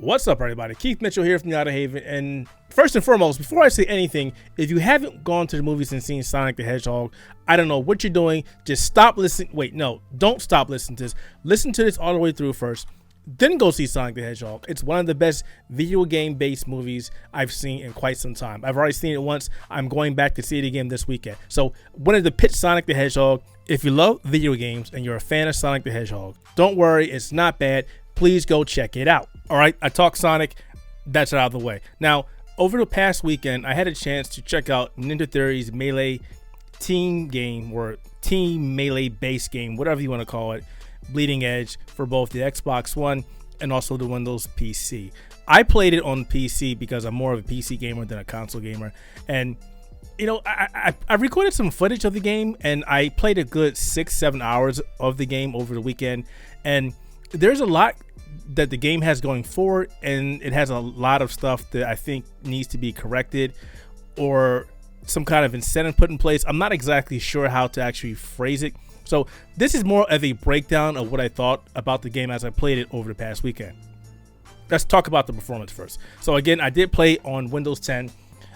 What's up, everybody? Keith Mitchell here from the Outerhaven. And first and foremost, before I say anything, if you haven't gone to the movies and seen Sonic the Hedgehog, I don't know what you're doing. Just stop listening. Wait, no, don't stop listening to this. Listen to this all the way through first. Then go see Sonic the Hedgehog. It's one of the best video game-based movies I've seen in quite some time. I've already seen it once. I'm going back to see it again this weekend. So, wanted to pitch Sonic the Hedgehog. If you love video games and you're a fan of Sonic the Hedgehog, don't worry, it's not bad. Please go check it out. All right, I talk Sonic. That's out of the way. Now, over the past weekend, I had a chance to check out Ninja Theory's Melee team game, or team Melee base game, whatever you want to call it, Bleeding Edge, for both the Xbox One and also the Windows PC. I played it on PC because I'm more of a PC gamer than a console gamer. And, you know, I recorded some footage of the game, and I played a good 6-7 hours of the game over the weekend. And there's a lot that the game has going forward, and it has a lot of stuff that I think needs to be corrected or some kind of incentive put in place. I'm not exactly sure how to actually phrase it. So this is more of a breakdown of what I thought about the game as I played it over the past weekend. Let's talk about the performance first. So again, I did play on Windows 10.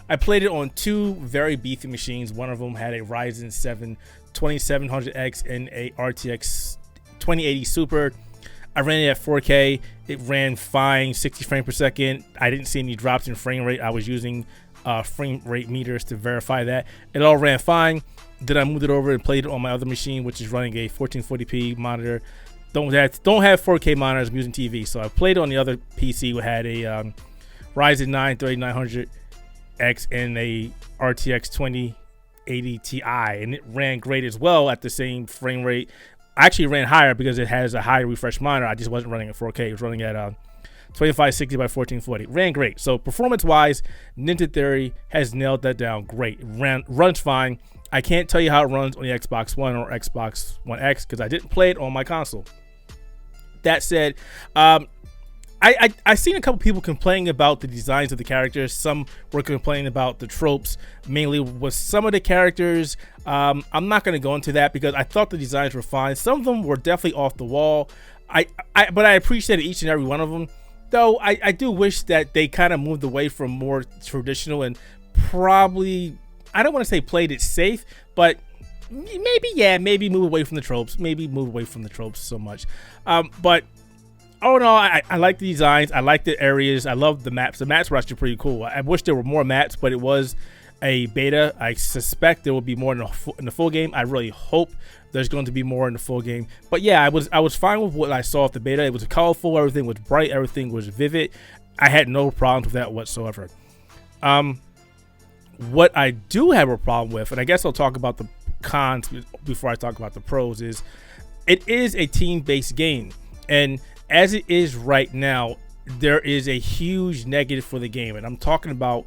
I played it on two very beefy machines. One of them had a Ryzen 7 2700X and a RTX 2080 Super. I ran it at 4K. It ran fine, 60 frames per second. I didn't see any drops in frame rate. I was using frame rate meters to verify that. It all ran fine. Then I moved it over and played it on my other machine, which is running a 1440p monitor. Don't have 4K monitors. I'm using TV. So I played on the other PC, which had a Ryzen 9 3900X and a RTX 2080 Ti, and it ran great as well at the same frame rate. I actually ran higher because it has a higher refresh monitor. I just wasn't running at 4K. It was running at 2560 by 1440. Ran great. So performance-wise, Ninja Theory has nailed that down great. Runs fine. I can't tell you how it runs on the Xbox One or Xbox One X because I didn't play it on my console. That said, I've seen a couple people complaining about the designs of the characters. Some were complaining about the tropes, mainly with some of the characters. I'm not going to go into that because I thought the designs were fine. Some of them were definitely off the wall. But I appreciated each and every one of them. Though I do wish that they kind of moved away from more traditional and probably, I don't want to say played it safe, but maybe move away from the tropes. Maybe move away from the tropes so much. But oh no, I like the designs. I like the areas. I love the maps. The maps were actually pretty cool. I wish there were more maps, but it was a beta. I suspect there will be more in the full game. I really hope there's going to be more in the full game. But yeah, I was fine with what I saw at the beta. It was colorful. Everything was bright. Everything was vivid. I had no problems with that whatsoever. What I do have a problem with, and I guess I'll talk about the cons before I talk about the pros, is it is a team-based game. And as it is right now, there is a huge negative for the game. And I'm talking about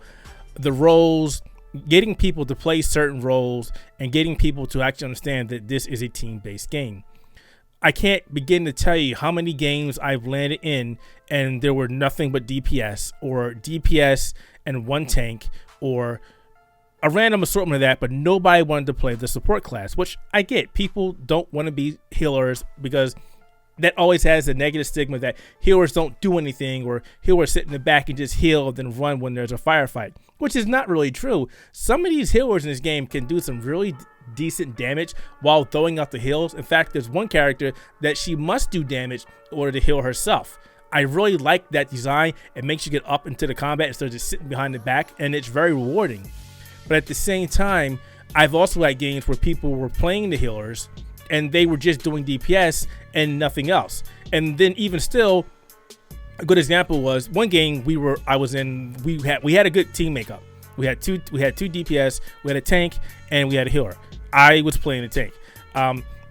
the roles, getting people to play certain roles, and getting people to actually understand that this is a team-based game. I can't begin to tell you how many games I've landed in and there were nothing but DPS, or DPS and one tank, or a random assortment of that, but nobody wanted to play the support class, which I get. People don't want to be healers because that always has a negative stigma that healers don't do anything, or healers sit in the back and just heal and then run when there's a firefight, which is not really true. Some of these healers in this game can do some really decent damage while throwing out the heals. In fact, there's one character that she must do damage in order to heal herself. I really like that design. It makes you get up into the combat instead of just sitting behind the back, and it's very rewarding. But at the same time, I've also had games where people were playing the healers and they were just doing DPS and nothing else. And then even still, a good example was one game we had a good team makeup. We had two DPS, we had a tank, and we had a healer. I was playing the tank.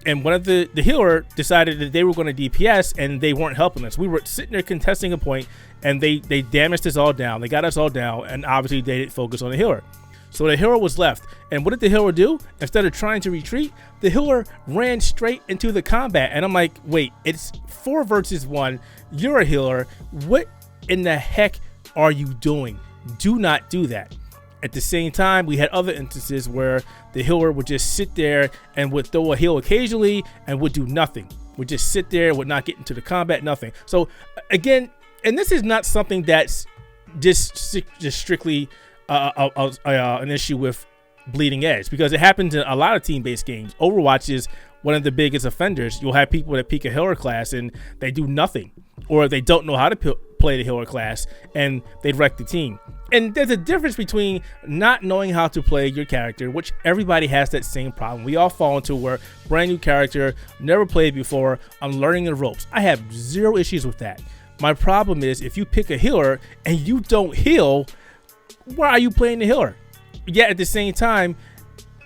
And one of the healer decided that they were going to DPS and they weren't helping us. We were sitting there contesting a point, and they damaged us all down. They got us all down, and obviously they didn't focus on the healer. So the healer was left. And what did the healer do? Instead of trying to retreat, the healer ran straight into the combat. And I'm like, wait, it's 4 versus 1. You're a healer. What in the heck are you doing? Do not do that. At the same time, we had other instances where the healer would just sit there and would throw a heal occasionally and would do nothing. Would just sit there, would not get into the combat, nothing. So again, and this is not something that's just strictly an issue with Bleeding Edge, because it happens in a lot of team-based games. Overwatch is one of the biggest offenders. You'll have people that pick a healer class and they do nothing, or they don't know how to play the healer class and they wreck the team. And there's a difference between not knowing how to play your character, which everybody has that same problem. We all fall into where brand new character, never played before, I'm learning the ropes. I have zero issues with that. My problem is if you pick a healer and you don't heal, why are you playing the healer? Yet at the same time,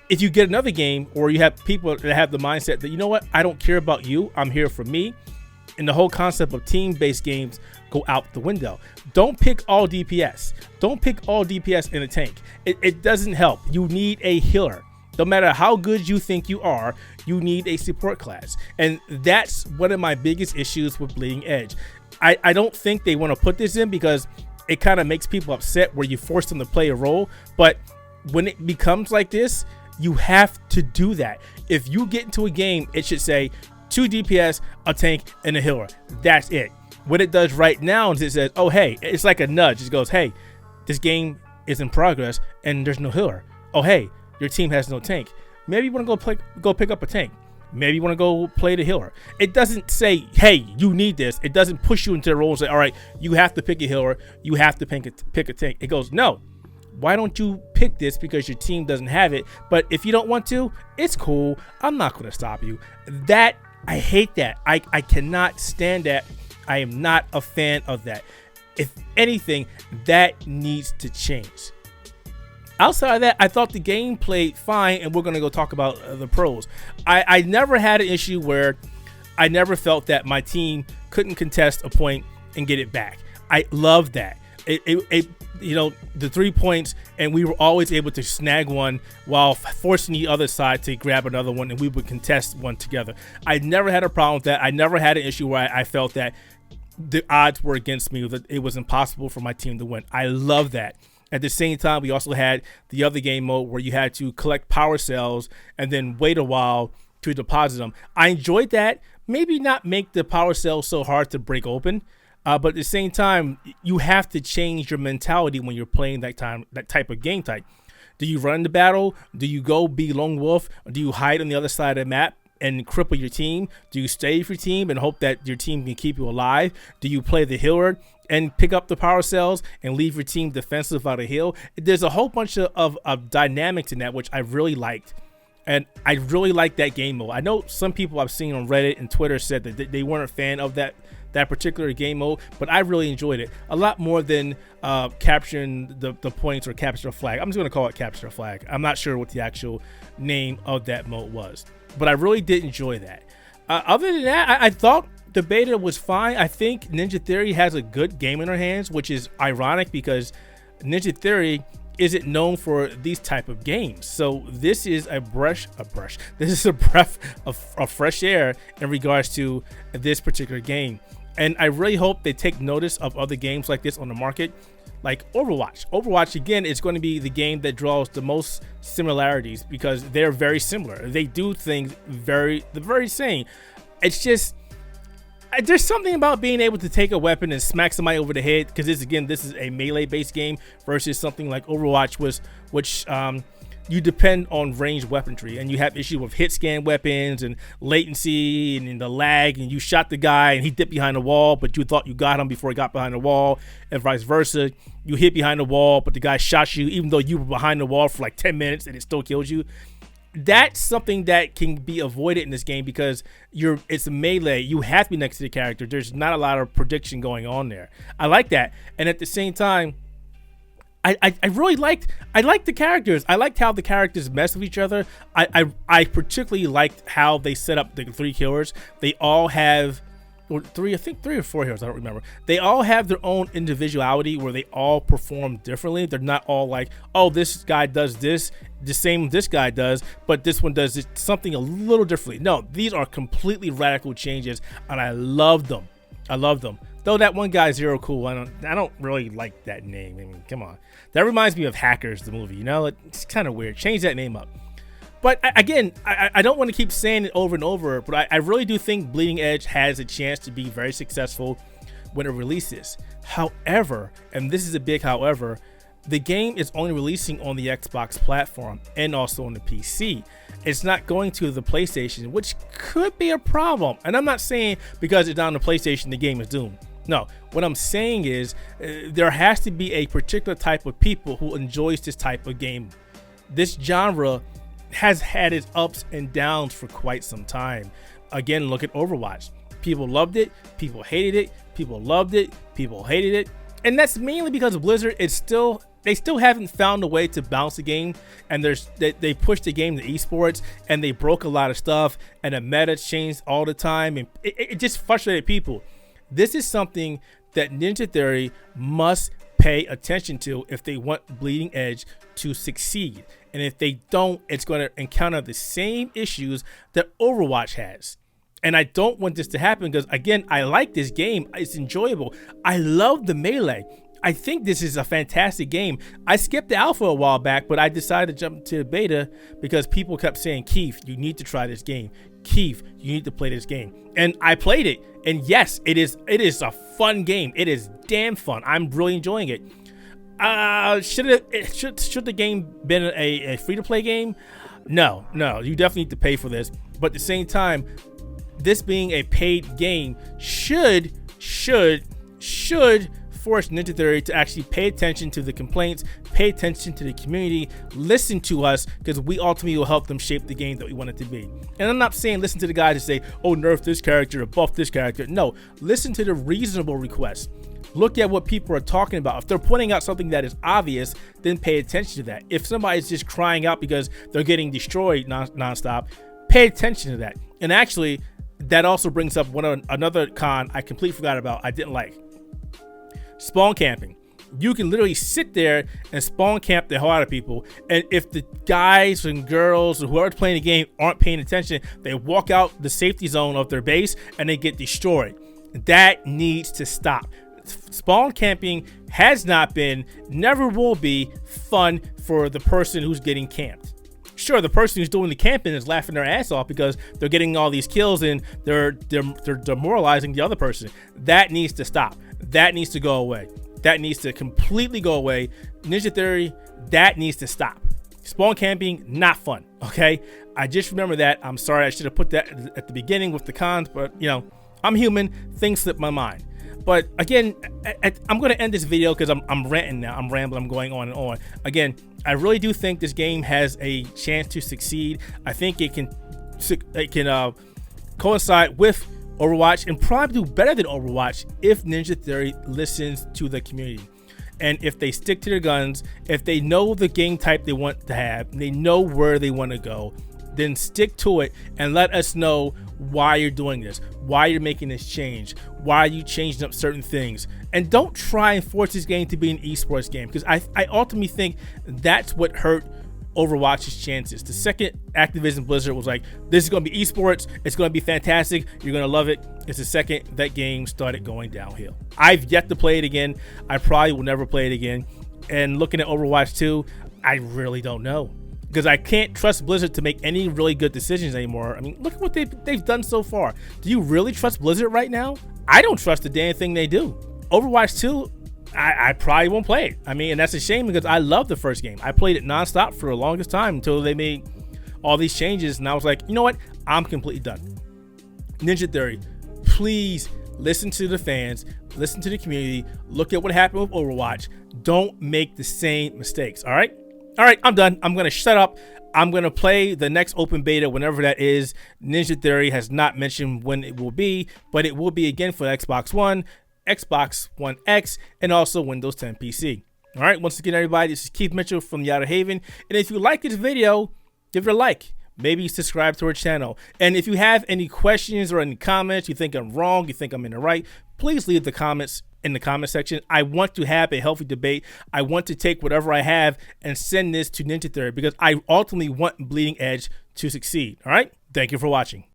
if you get another game or you have people that have the mindset that, you know what, I don't care about you, I'm here for me, and the whole concept of team-based games go out the window. Don't pick all DPS. Don't pick all DPS in a tank. It doesn't help. You need a healer. No matter how good you think you are, you need a support class. And that's one of my biggest issues with Bleeding Edge. I don't think they want to put this in because it kind of makes people upset where you force them to play a role. But when it becomes like this, you have to do that. If you get into a game, it should say 2 DPS, a tank, and a healer. That's it. What it does right now is it says, oh, hey, it's like a nudge. It goes, hey, this game is in progress and there's no healer. Oh, hey, your team has no tank. Maybe you want to go pick up a tank. Maybe you want to go play the healer. It doesn't say, hey, you need this. It doesn't push you into the role and say, all right, you have to pick a healer. You have to pick a tank. It goes, no. Why don't you pick this because your team doesn't have it? But if you don't want to, it's cool. I'm not going to stop you. That, I hate that. I cannot stand that. I am not a fan of that. If anything, that needs to change. Outside of that, I thought the game played fine, and we're going to go talk about the pros. I never had an issue where I never felt that my team couldn't contest a point and get it back. I love that. You know, the 3 points, and we were always able to snag one while forcing the other side to grab another one, and we would contest one together. I never had a problem with that. I never had an issue where I felt that the odds were against me, that it was impossible for my team to win. I love that. At the same time, we also had the other game mode where you had to collect power cells and then wait a while to deposit them. I enjoyed that. Maybe not make the power cells so hard to break open, but at the same time, you have to change your mentality when you're playing that type of game type. Do you run the battle? Do you go be lone wolf? Or do you hide on the other side of the map and cripple your team? Do you stay with your team and hope that your team can keep you alive? Do you play the healer and pick up the power cells and leave your team defensive without a heal? There's a whole bunch of dynamics in that, which I really liked. And I really like that game mode. I know some people I've seen on Reddit and Twitter said that they weren't a fan of that particular game mode, but I really enjoyed it a lot more than capturing the points or capture a flag. I'm just going to call it capture a flag. I'm not sure what the actual name of that mode was, but I really did enjoy that. Other than that, I thought the beta was fine. I think Ninja Theory has a good game in their hands, which is ironic because Ninja Theory isn't known for these type of games. So this is this is a breath of fresh air in regards to this particular game. And I really hope they take notice of other games like this on the market, like Overwatch. Overwatch, again, is going to be the game that draws the most similarities because they're very similar. They do things the very same. It's just, there's something about being able to take a weapon and smack somebody over the head, because this is a melee-based game versus something like Overwatch which you depend on ranged weaponry, and you have issue with hit scan weapons and latency and the lag, and you shot the guy and he dipped behind the wall, but you thought you got him before he got behind the wall, and vice versa. You hit behind the wall, but the guy shot you even though you were behind the wall for like 10 minutes and it still killed you. That's something that can be avoided in this game because it's a melee. You have to be next to the character. There's not a lot of prediction going on there. I like that. And at the same time, I really liked the characters. I liked how the characters mess with each other. I particularly liked how they set up the 3 killers. They all have, or 3 or 4 heroes, I don't remember. They all have their own individuality where they all perform differently. They're not all like, oh, this guy does this the same this guy does, but this one does something a little differently. No, these are completely radical changes, and I love them. I love them. Though that one guy, Zero Cool, I don't really like that name. I mean, come on. That reminds me of Hackers, the movie. You know, it's kind of weird. Change that name up. But again, I don't want to keep saying it over and over, but I really do think Bleeding Edge has a chance to be very successful when it releases. However, and this is a big however, the game is only releasing on the Xbox platform and also on the PC. It's not going to the PlayStation, which could be a problem. And I'm not saying because it's on the PlayStation the game is doomed. No, what I'm saying is there has to be a particular type of people who enjoys this type of game. This genre has had its ups and downs for quite some time. Again, look at Overwatch. People loved it, people hated it, people loved it, people hated it. And that's mainly because Blizzard they still haven't found a way to balance the game, and they pushed the game to esports, and they broke a lot of stuff, and the meta changed all the time, and it just frustrated people. This is something that Ninja Theory must pay attention to if they want Bleeding Edge to succeed. And if they don't, it's going to encounter the same issues that Overwatch has. And I don't want this to happen because, again, I like this game. It's enjoyable. I love the melee. I think this is a fantastic game. I skipped the alpha a while back, but I decided to jump to the beta because people kept saying, Keith, you need to try this game. Keith, you need to play this game. And I played it. And yes, it is a fun game. It is damn fun. I'm really enjoying it. Should the game been a free-to-play game? No, you definitely need to pay for this. But at the same time, this being a paid game should force Ninja Theory to actually pay attention to the complaints, pay attention to the community, listen to us, because we ultimately will help them shape the game that we want it to be. And I'm not saying listen to the guys that say, oh, nerf this character or buff this character. No, listen to the reasonable requests. Look at what people are talking about. If they're pointing out something that is obvious, then pay attention to that. If somebody's just crying out because they're getting destroyed nonstop, pay attention to that. And actually, that also brings up another con I completely forgot about. I didn't like. Spawn camping. You can literally sit there and spawn camp the hell out of people, and if the guys and girls or whoever's playing the game aren't paying attention, they walk out the safety zone of their base and they get destroyed. That needs to stop. Spawn camping has not been, never will be fun for the person who's getting camped. Sure, the person who's doing the camping is laughing their ass off because they're getting all these kills and they're demoralizing the other person. That needs to stop. That needs to go away. That needs to completely go away. Ninja Theory, that needs to stop. Spawn camping, not fun, okay? I just remember that. I'm sorry, I should have put that at the beginning with the cons, but you know, I'm human. Things slip my mind. But again, I'm going to end this video because I'm ranting now. I'm rambling. I'm going on and on. Again, I really do think this game has a chance to succeed. I think it can coincide with Overwatch and probably do better than Overwatch if Ninja Theory listens to the community. And if they stick to their guns, if they know the game type they want to have, they know where they want to go, then stick to it and let us know why you're doing this, why you're making this change, why are you changing up certain things. And don't try and force this game to be an esports game, because I ultimately think that's what hurt Overwatch's chances. The second Activision Blizzard was like, this is going to be esports, it's going to be fantastic, you're going to love it, it's the second that game started going downhill. I've yet to play it again. I probably will never play it again. And looking at Overwatch 2, I really don't know, because I can't trust Blizzard to make any really good decisions anymore. I mean, look at what they've done so far. Do you really trust Blizzard right now? I don't trust the damn thing they do. Overwatch 2, I probably won't play it. I mean, and that's a shame because I love the first game. I played it nonstop for the longest time until they made all these changes, and I was like, you know what? I'm completely done. Ninja Theory, please listen to the fans, listen to the community, look at what happened with Overwatch. Don't make the same mistakes, all right? All right, I'm done. I'm going to shut up. I'm going to play the next open beta whenever that is. Ninja Theory has not mentioned when it will be, but it will be again for Xbox One, Xbox One X, and also Windows 10 PC. All right, once again, everybody, this is Keith Mitchell from the Outerhaven. And if you like this video, give it a like. Maybe subscribe to our channel. And if you have any questions or any comments, you think I'm wrong, you think I'm in the right, please leave the comments in the comment section. I want to have a healthy debate. I want to take whatever I have and send this to Ninja Theory because I ultimately want Bleeding Edge to succeed. All right, thank you for watching.